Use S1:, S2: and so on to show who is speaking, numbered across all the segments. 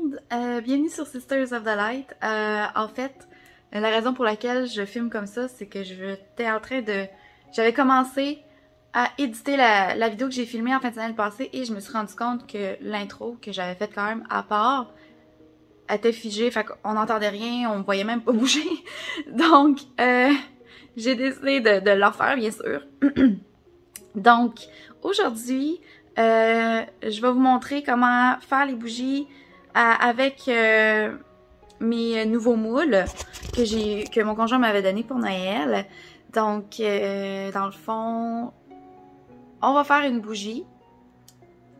S1: monde, bienvenue sur Sisters of the Light. En fait, la raison pour laquelle je filme comme ça, c'est que j'étais en train de... J'avais commencé à éditer la vidéo que j'ai filmée en fin de semaine passée et je me suis rendu compte que l'intro que j'avais faite quand même à part était figée, fait qu'on n'entendait rien, on me voyait même pas bouger. Donc, j'ai décidé de le refaire, bien sûr. Donc, aujourd'hui, je vais vous montrer comment faire les bougies avec mes nouveaux moules que mon conjoint m'avait donné pour Noël. Donc, dans le fond, on va faire une bougie,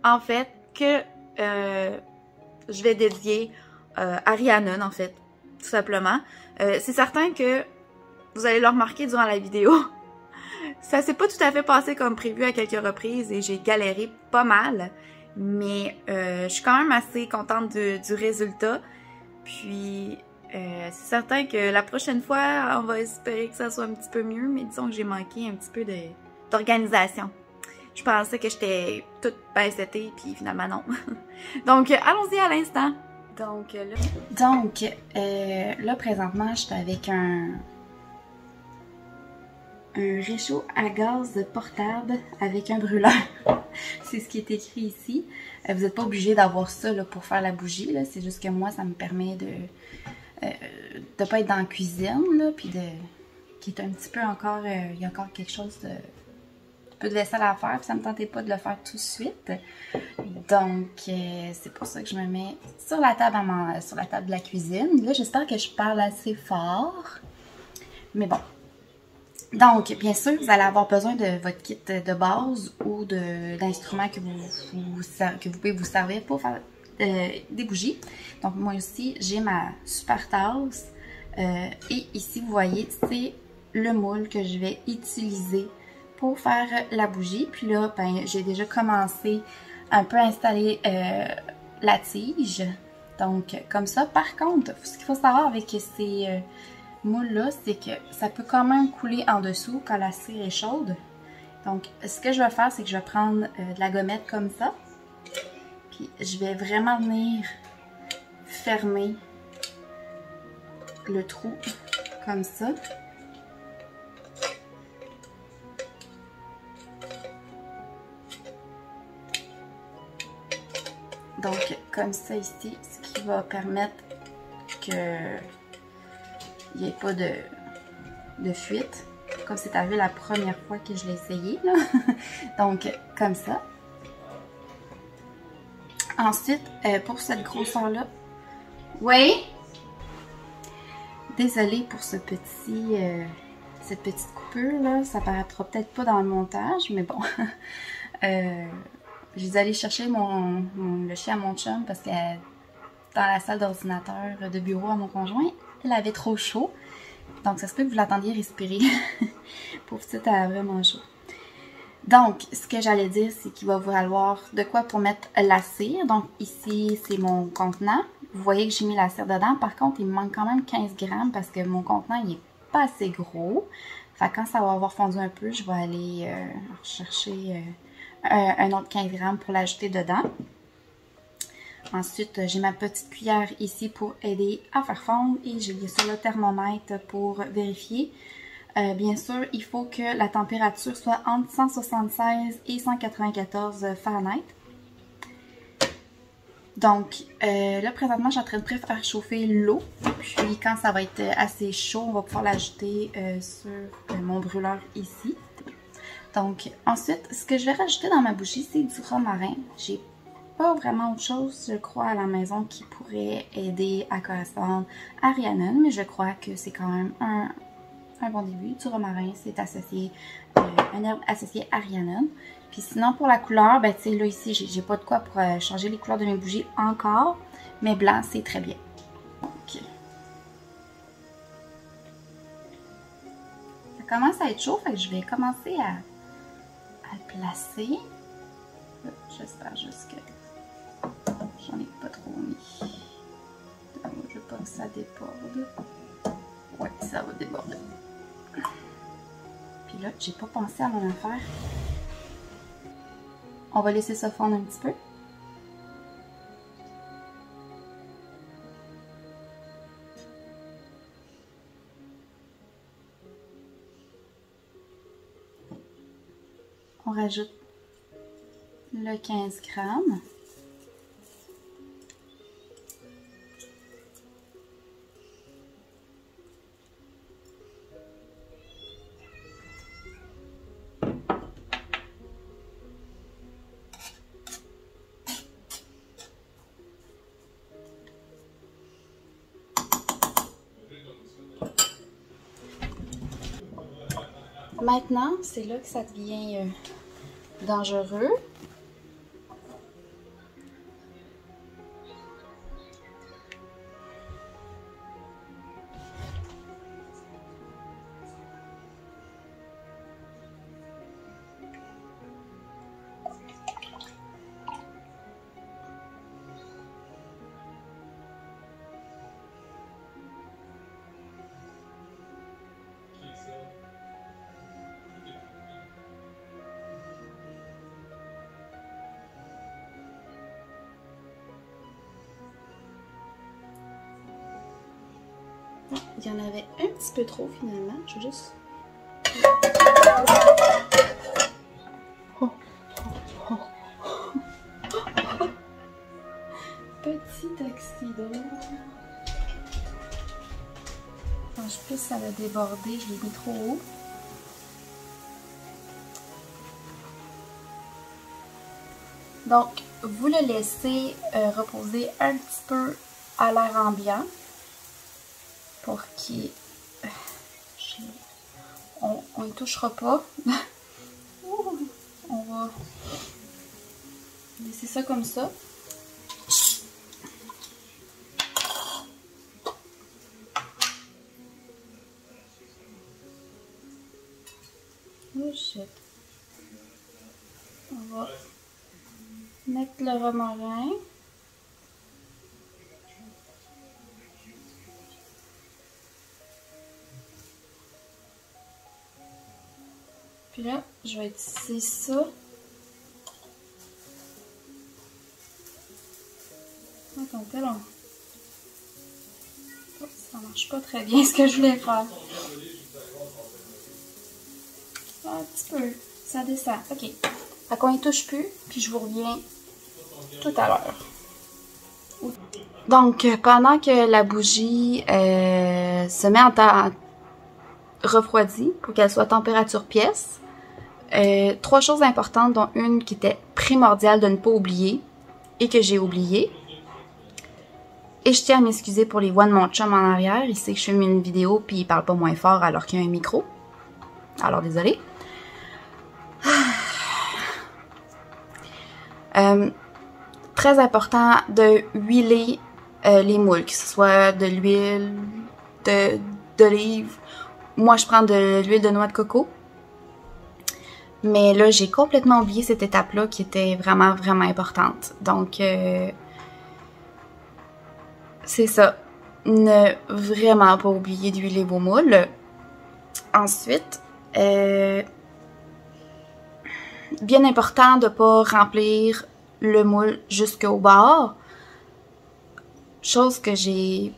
S1: en fait, que je vais dédier à Rhiannon, en fait, tout simplement. C'est certain que vous allez le remarquer durant la vidéo. Ça s'est pas tout à fait passé comme prévu à quelques reprises et j'ai galéré pas mal. Mais je suis quand même assez contente du résultat. Puis c'est certain que la prochaine fois, on va espérer que ça soit un petit peu mieux. Mais disons que j'ai manqué un petit peu d'organisation. Je pensais que j'étais toute bien setée, puis finalement non. Donc allons-y à l'instant. Donc là présentement, je suis avec un réchaud à gaz portable avec un brûleur. C'est ce qui est écrit ici. Vous n'êtes pas obligé d'avoir ça là, pour faire la bougie. C'est juste que moi, ça me permet de pas être dans la cuisine, là, puis qui est un petit peu encore... il y a encore quelque chose de... un peu de vaisselle à faire, puis ça me tentait pas de le faire tout de suite. Donc, c'est pour ça que je me mets sur la table sur la table de la cuisine. Là, j'espère que je parle assez fort. Mais bon. Donc, bien sûr, vous allez avoir besoin de votre kit de base ou d'instruments que vous pouvez vous servir pour faire des bougies. Donc, moi aussi, j'ai ma super tasse. Et ici, vous voyez, c'est le moule que je vais utiliser pour faire la bougie. Puis là, ben, j'ai déjà commencé un peu à installer la tige. Donc, comme ça. Par contre, ce qu'il faut savoir avec ces... moule là, c'est que ça peut quand même couler en dessous quand la cire est chaude. Donc, ce que je vais faire, c'est que je vais prendre de la gommette comme ça. Puis, je vais vraiment venir fermer le trou comme ça. Donc, comme ça ici, ce qui va permettre que il n'y ait pas de fuite, comme c'est arrivé la première fois que je l'ai essayé, là. Donc, comme ça. Ensuite, pour cette grosseur-là, oui! Désolée pour cette petite coupure-là, ça paraîtra peut-être pas dans le montage, mais bon. J'ai dû aller chercher le chien à mon chum parce que dans la salle d'ordinateur de bureau à mon conjoint, il avait trop chaud. Donc, ça se peut que vous l'attendiez respirer. Pauvre petite, elle a vraiment chaud. Donc, ce que j'allais dire, c'est qu'il va vous falloir de quoi pour mettre la cire. Donc, ici, c'est mon contenant. Vous voyez que j'ai mis la cire dedans. Par contre, il me manque quand même 15 grammes parce que mon contenant, il n'est pas assez gros. Fait que quand ça va avoir fondu un peu, je vais aller chercher un autre 15 grammes pour l'ajouter dedans. Ensuite, j'ai ma petite cuillère ici pour aider à faire fondre et j'ai bien sûr le thermomètre pour vérifier. Bien sûr, il faut que la température soit entre 176 et 194 Fahrenheit. Donc, là, présentement, je suis en train de faire chauffer l'eau. Puis, quand ça va être assez chaud, on va pouvoir l'ajouter sur mon brûleur ici. Donc, ensuite, ce que je vais rajouter dans ma bougie, c'est du romarin. J'ai pas vraiment autre chose, je crois, à la maison qui pourrait aider à correspondre à Rhiannon, mais je crois que c'est quand même un bon début. Du romarin, c'est associé, un herbe associé à Rhiannon. Puis sinon, pour la couleur, ben tu sais, là ici, j'ai pas de quoi pour changer les couleurs de mes bougies encore, mais blanc, c'est très bien. Donc, ça commence à être chaud, fait que je vais commencer à le placer. J'espère juste que j'en ai pas trop mis. Je veux pas que ça déborde. Ouais, ça va déborder. Puis là, j'ai pas pensé à mon affaire. On va laisser ça fondre un petit peu. rajoute le 15 grammes. Maintenant, c'est là que ça devient dangereux. Il y en avait un petit peu trop finalement. Je vais juste... Petit accident. Quand je pense que ça va déborder, je l'ai mis trop haut. Donc, vous le laissez reposer un petit peu à l'air ambiant. Pour qu'il... on y touchera pas. On va laisser ça comme ça. Oh shit. On va mettre le romarin. Puis là, je vais utiliser ça. Attends, là. Oh, ça marche pas très bien ce que je voulais faire. Un petit peu. Ça descend. OK. Fait qu'on y touche plus, puis je vous reviens tout à l'heure. Donc, pendant que la bougie se met en temps refroidie, pour qu'elle soit température pièce, 3 choses importantes, dont une qui était primordiale de ne pas oublier, et que j'ai oublié. Et je tiens à m'excuser pour les voix de mon chum en arrière. Il sait que je filme une vidéo, puis il parle pas moins fort alors qu'il y a un micro. Alors, désolé. Très important de huiler les moules, que ce soit de l'huile d'olive. Moi, je prends de l'huile de noix de coco. Mais là, j'ai complètement oublié cette étape-là qui était vraiment, vraiment importante. Donc, c'est ça. Ne vraiment pas oublier d'huiler vos moules. Ensuite, bien important de ne pas remplir le moule jusqu'au bord. Chose que j'ai...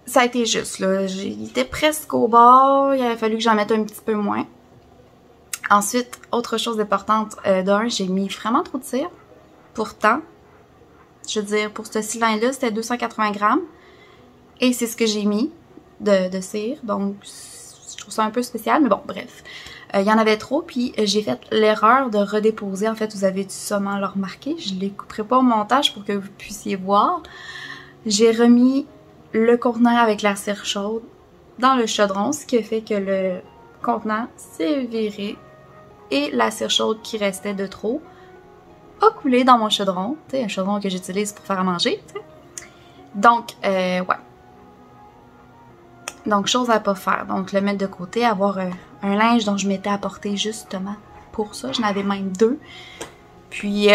S1: Ça a été juste, là. Il était presque au bord. Il aurait fallu que j'en mette un petit peu moins. Ensuite, autre chose importante, j'ai mis vraiment trop de cire. Pourtant, je veux dire, pour ce cylindre-là, c'était 280 grammes. Et c'est ce que j'ai mis de cire. Donc, je trouve ça un peu spécial, mais bon, bref. Il y en avait trop, puis j'ai fait l'erreur de redéposer. En fait, vous avez dû sûrement le remarquer. Je ne les couperai pas au montage pour que vous puissiez voir. J'ai remis le contenant avec la cire chaude dans le chaudron, ce qui a fait que le contenant s'est viré et la cire chaude qui restait de trop a coulé dans mon chaudron. Tu sais, un chaudron que j'utilise pour faire à manger, tu sais. Donc, ouais. Donc, chose à pas faire. Donc, le mettre de côté, avoir un linge dont je m'étais apporté justement pour ça. J'en avais même 2. Puis,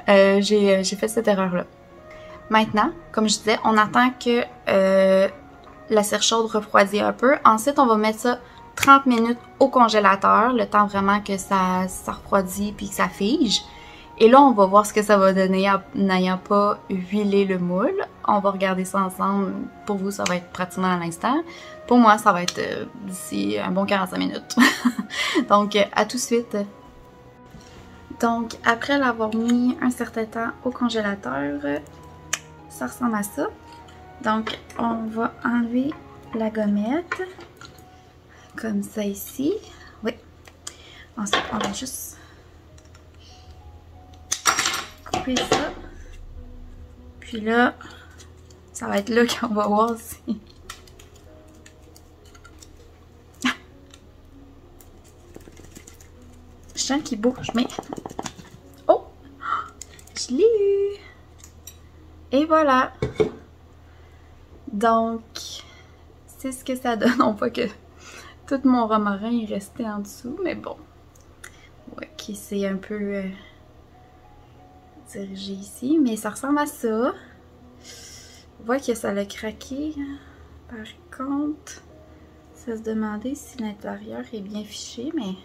S1: j'ai fait cette erreur-là. Maintenant, comme je disais, on attend que la cire chaude refroidisse un peu. Ensuite, on va mettre ça 30 minutes au congélateur, le temps vraiment que ça refroidit puis que ça fige. Et là, on va voir ce que ça va donner en n'ayant pas huilé le moule. On va regarder ça ensemble. Pour vous, ça va être pratiquement à l'instant. Pour moi, ça va être d'ici un bon 45 minutes. Donc, à tout de suite. Donc, après l'avoir mis un certain temps au congélateur, ça ressemble à ça. Donc, on va enlever la gommette, comme ça ici. Oui. Ensuite, on va juste couper ça. Puis là, ça va être là qu'on va voir si... Je sens qu'il bouge, mais... Oh! Je l'ai eu! Et voilà! Donc, c'est ce que ça donne. On voit que tout mon romarin est resté en dessous, mais bon. Ouais, qui s'est un peu dirigé ici, mais ça ressemble à ça. On voit que ça l'a craqué. Par contre, ça se demandait si l'intérieur est bien fiché, mais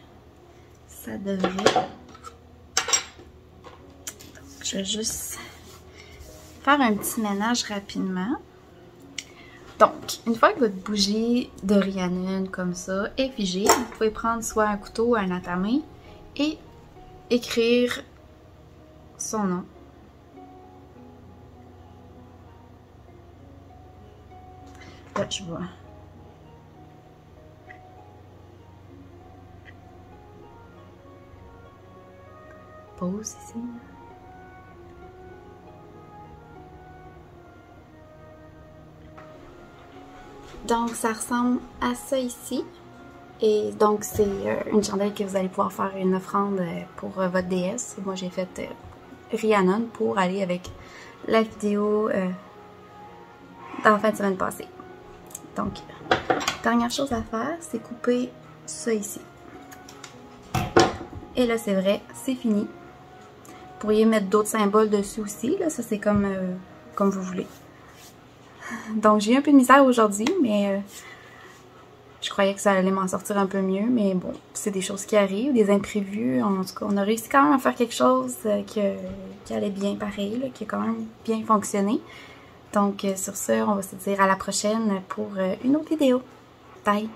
S1: ça devrait. Donc, je vais juste faire un petit ménage rapidement. Donc, une fois que votre bougie de Rhiannon comme ça est figée, vous pouvez prendre soit un couteau ou un atamé et écrire son nom. Là, je vois. Pause ici. Donc, ça ressemble à ça ici. Et donc, c'est une chandelle que vous allez pouvoir faire une offrande pour votre déesse. Moi, j'ai fait Rhiannon pour aller avec la vidéo dans la fin de semaine passée. Donc, dernière chose à faire, c'est couper ça ici. Et là, c'est vrai, c'est fini. Vous pourriez mettre d'autres symboles dessus aussi. Là, ça, c'est comme vous voulez. Donc, j'ai eu un peu de misère aujourd'hui, mais je croyais que ça allait m'en sortir un peu mieux. Mais bon, c'est des choses qui arrivent, des imprévus. En tout cas, on a réussi quand même à faire quelque chose qui allait bien pareil, là, qui a quand même bien fonctionné. Donc, sur ce, on va se dire à la prochaine pour une autre vidéo. Bye!